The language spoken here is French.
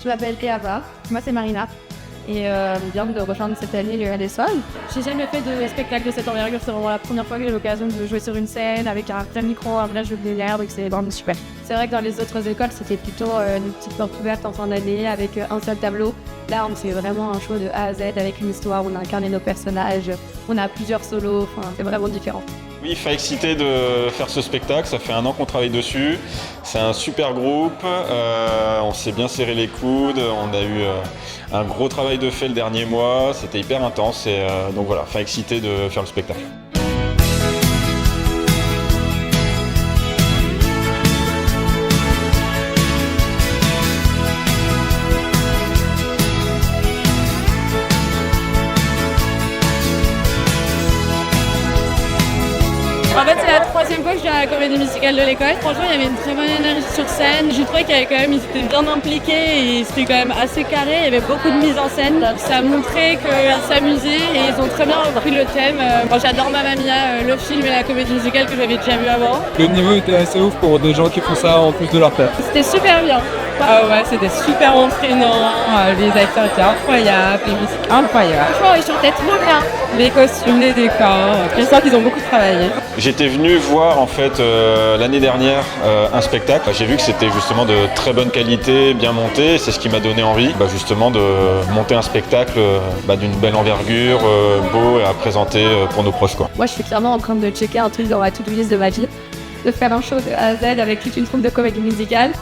Je m'appelle Eva, moi c'est Marina et on vient de rejoindre cette année le LSOL. J'ai jamais fait de spectacle de cette envergure, c'est vraiment la première fois que j'ai l'occasion de jouer sur une scène avec un vrai micro, un vrai jeu de lumière, donc c'est vraiment super. C'est vrai que dans les autres écoles c'était plutôt une petite porte ouverte en fin d'année avec un seul tableau. Là on fait vraiment un show de A à Z avec une histoire, on a incarné nos personnages, on a plusieurs solos, enfin c'est vraiment différent. Oui, très excité de faire ce spectacle, ça fait 1 an qu'on travaille dessus, c'est un super groupe, on s'est bien serré les coudes, on a eu un gros travail de fait le dernier mois, c'était hyper intense et donc voilà, très excité de faire le spectacle. En fait, c'est la 3e fois que je viens à la comédie musicale de l'école. Franchement, il y avait une très bonne énergie sur scène. J'ai trouvé qu'ils étaient bien impliqués et c'était quand même assez carré. Il y avait beaucoup de mise en scène. Ça montrait qu'ils s'amusaient et ils ont très bien repris le thème. Moi, j'adore Mamma Mia, le film et la comédie musicale que j'avais déjà vu avant. Le niveau était assez ouf pour des gens qui font ça en plus de leur taf. C'était super bien. Ah ouais, c'était super entraînant. Les acteurs étaient incroyables, les musiques incroyables. Franchement, ils chantaient trop bien. Les costumes, les décors. Je sens qu'ils ont beaucoup travaillé. J'étais venu voir en fait l'année dernière un spectacle. J'ai vu que c'était justement de très bonne qualité, bien monté. C'est ce qui m'a donné envie justement de monter un spectacle d'une belle envergure, beau et à présenter pour nos proches, quoi. Moi je suis clairement en train de checker un truc dans ma to-do list de ma vie, de faire un show de A à Z avec toute une troupe de comédie musicale.